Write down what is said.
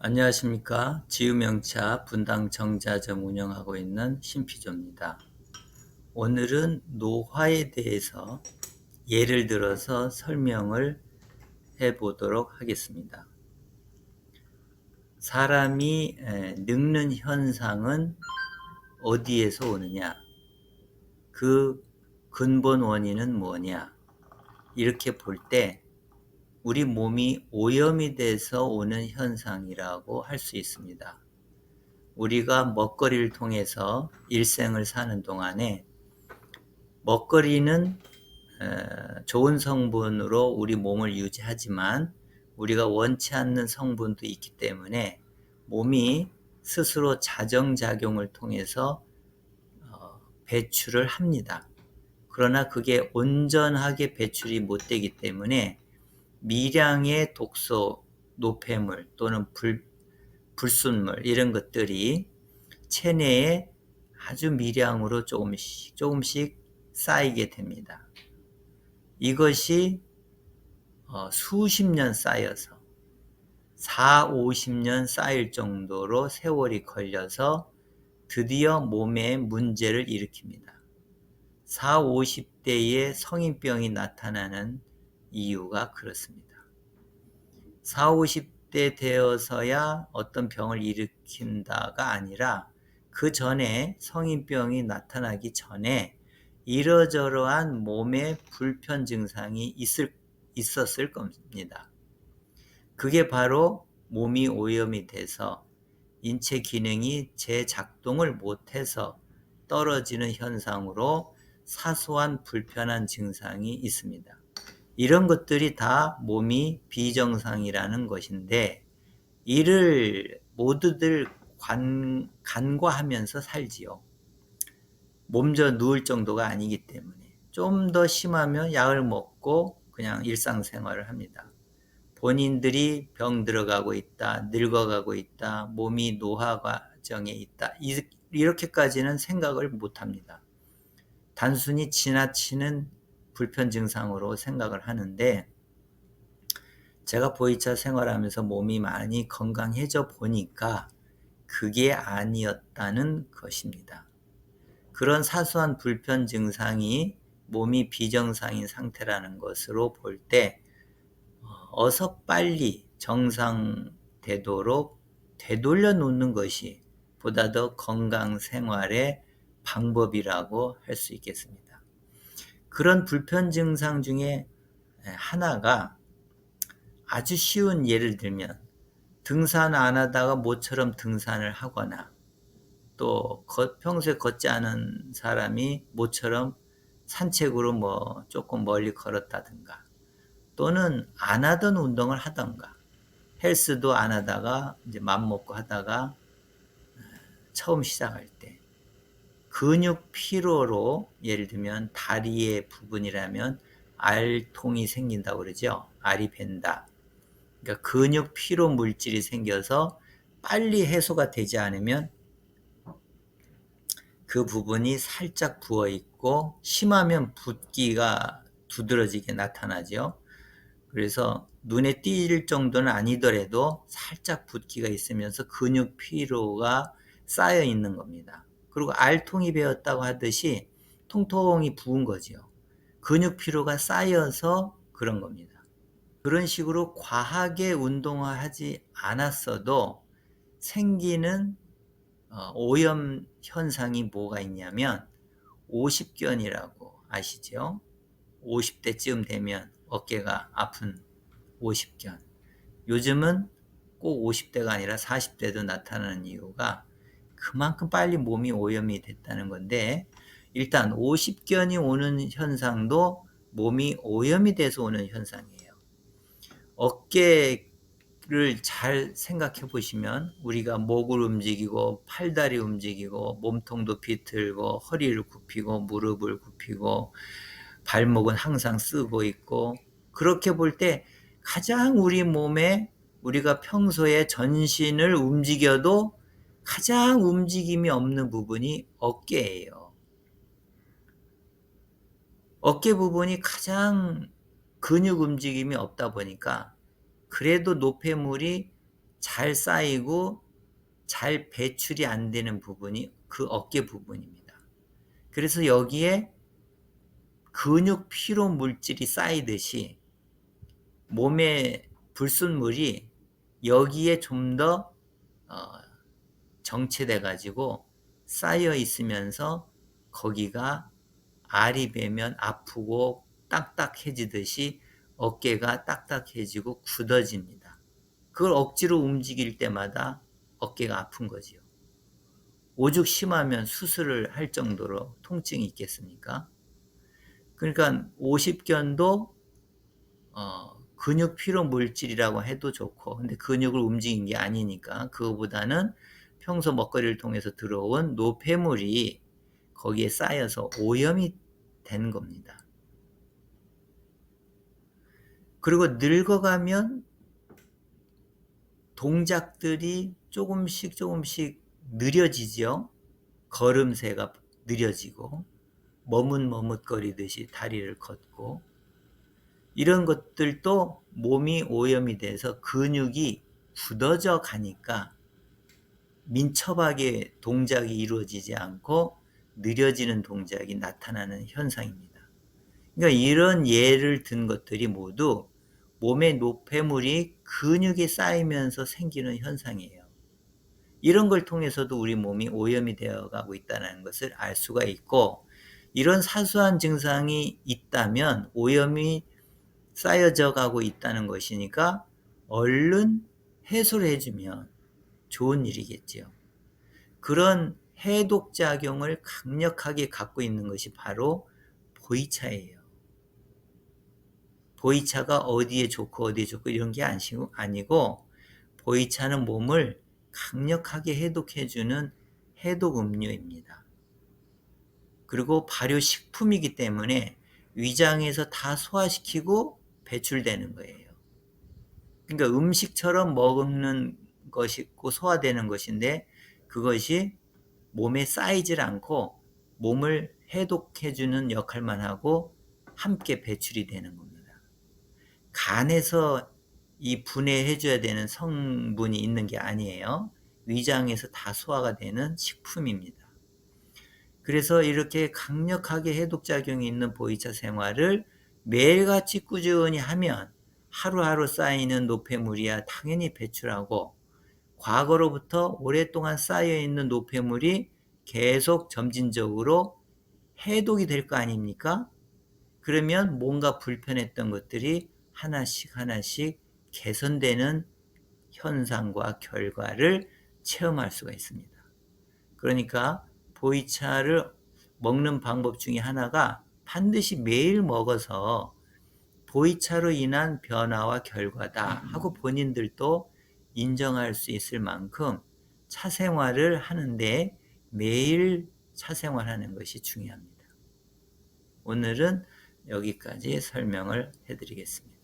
안녕하십니까. 지유명차 분당 정자점 운영하고 있는 신피조입니다. 오늘은 노화에 대해서 예를 들어서 설명을 해보도록 하겠습니다. 사람이 늙는 현상은 어디에서 오느냐? 그 근본 원인은 뭐냐? 이렇게 볼 때 우리 몸이 오염이 돼서 오는 현상이라고 할 수 있습니다. 우리가 먹거리를 통해서 일생을 사는 동안에 먹거리는 좋은 성분으로 우리 몸을 유지하지만 우리가 원치 않는 성분도 있기 때문에 몸이 스스로 자정작용을 통해서 배출을 합니다. 그러나 그게 온전하게 배출이 못 되기 때문에 미량의 독소, 노폐물 또는 불순물 이런 것들이 체내에 아주 미량으로 조금씩 쌓이게 됩니다. 이것이 수십 년 쌓여서 4, 50년 쌓일 정도로 세월이 걸려서 드디어 몸에 문제를 일으킵니다. 4, 50대에 성인병이 나타나는 이유가 그렇습니다. 4, 50대 되어서야 어떤 병을 일으킨다가 아니라 그 전에 성인병이 나타나기 전에 이러저러한 몸의 불편 증상이 있었을 겁니다. 그게 바로 몸이 오염이 돼서 인체 기능이 재작동을 못해서 떨어지는 현상으로 사소한 불편한 증상이 있습니다. 이런 것들이 다 몸이 비정상이라는 것인데 이를 모두들 간과하면서 살지요. 몸져 누울 정도가 아니기 때문에 좀 더 심하면 약을 먹고 그냥 일상생활을 합니다. 본인들이 병 들어가고 있다, 늙어가고 있다, 몸이 노화 과정에 있다 이렇게까지는 생각을 못합니다. 단순히 지나치는 불편 증상으로 생각을 하는데 제가 보이차 생활하면서 몸이 많이 건강해져 보니까 그게 아니었다는 것입니다. 그런 사소한 불편 증상이 몸이 비정상인 상태라는 것으로 볼 때 어서 빨리 정상되도록 되돌려 놓는 것이 보다 더 건강 생활의 방법이라고 할 수 있겠습니다. 그런 불편 증상 중에 하나가 아주 쉬운 예를 들면 등산 안 하다가 모처럼 등산을 하거나 또 평소에 걷지 않은 사람이 모처럼 산책으로 조금 멀리 걸었다든가 또는 안 하던 운동을 하던가 헬스도 안 하다가 이제 맘먹고 하다가 처음 시작할 때 근육 피로로 예를 들면 다리의 부분이라면 알통이 생긴다고 그러죠. 알이 밴다. 그러니까 근육 피로 물질이 생겨서 빨리 해소가 되지 않으면 그 부분이 살짝 부어 있고 심하면 붓기가 두드러지게 나타나죠. 그래서 눈에 띌 정도는 아니더라도 살짝 붓기가 있으면서 근육 피로가 쌓여 있는 겁니다. 그리고 알통이 배었다고 하듯이 통통이 부은 거죠. 근육 피로가 쌓여서 그런 겁니다. 그런 식으로 과하게 운동을 하지 않았어도 생기는 오염 현상이 뭐가 있냐면 오십견이라고 아시죠? 50대쯤 되면 어깨가 아픈 오십견. 요즘은 꼭 50대가 아니라 40대도 나타나는 이유가 그만큼 빨리 몸이 오염이 됐다는 건데 일단 오십견이 오는 현상도 몸이 오염이 돼서 오는 현상이에요. 어깨를 잘 생각해 보시면 우리가 목을 움직이고 팔다리 움직이고 몸통도 비틀고 허리를 굽히고 무릎을 굽히고 발목은 항상 쓰고 있고 그렇게 볼 때 가장 우리 몸에 우리가 평소에 전신을 움직여도 가장 움직임이 없는 부분이 어깨예요. 어깨 부분이 가장 근육 움직임이 없다 보니까 그래도 노폐물이 잘 쌓이고 잘 배출이 안 되는 부분이 그 어깨 부분입니다. 그래서 여기에 근육 피로 물질이 쌓이듯이 몸의 불순물이 여기에 좀 더 정체돼 가지고 쌓여 있으면서 거기가 알이 배면 아프고 딱딱해지듯이 어깨가 딱딱해지고 굳어집니다. 그걸 억지로 움직일 때마다 어깨가 아픈 거지요. 오죽 심하면 수술을 할 정도로 통증이 있겠습니까? 그러니까 오십견도 근육 피로 물질이라고 해도 좋고, 근데 근육을 움직인 게 아니니까 그거보다는 평소 먹거리를 통해서 들어온 노폐물이 거기에 쌓여서 오염이 된 겁니다. 그리고 늙어가면 동작들이 조금씩 느려지죠. 걸음새가 느려지고 머뭇머뭇거리듯이 다리를 걷고, 이런 것들도 몸이 오염이 돼서 근육이 굳어져 가니까 민첩하게 동작이 이루어지지 않고 느려지는 동작이 나타나는 현상입니다. 그러니까 이런 예를 든 것들이 모두 몸의 노폐물이 근육에 쌓이면서 생기는 현상이에요. 이런 걸 통해서도 우리 몸이 오염이 되어 가고 있다는 것을 알 수가 있고, 이런 사소한 증상이 있다면 오염이 쌓여져 가고 있다는 것이니까 얼른 해소를 해주면 좋은 일이겠지요. 그런 해독작용을 강력하게 갖고 있는 것이 바로 보이차예요. 보이차가 어디에 좋고 이런 게 아니고, 보이차는 몸을 강력하게 해독해주는 해독음료입니다. 그리고 발효식품이기 때문에 위장에서 다 소화시키고 배출되는 거예요. 그러니까 음식처럼 먹는 것이고 소화되는 것인데, 그것이 몸에 쌓이질 않고 몸을 해독해주는 역할만 하고 함께 배출이 되는 겁니다. 간에서 이 분해해줘야 되는 성분이 있는 게 아니에요. 위장에서 다 소화가 되는 식품입니다. 그래서 이렇게 강력하게 해독작용이 있는 보이차 생활을 매일같이 꾸준히 하면 하루하루 쌓이는 노폐물이야 당연히 배출하고, 과거로부터 오랫동안 쌓여있는 노폐물이 계속 점진적으로 해독이 될 거 아닙니까? 그러면 뭔가 불편했던 것들이 하나씩 개선되는 현상과 결과를 체험할 수가 있습니다. 그러니까 보이차를 먹는 방법 중에 하나가 반드시 매일 먹어서 보이차로 인한 변화와 결과다 하고 본인들도 인정할 수 있을 만큼 차 생활을 하는데 매일 차 생활하는 것이 중요합니다. 오늘은 여기까지 설명을 해드리겠습니다.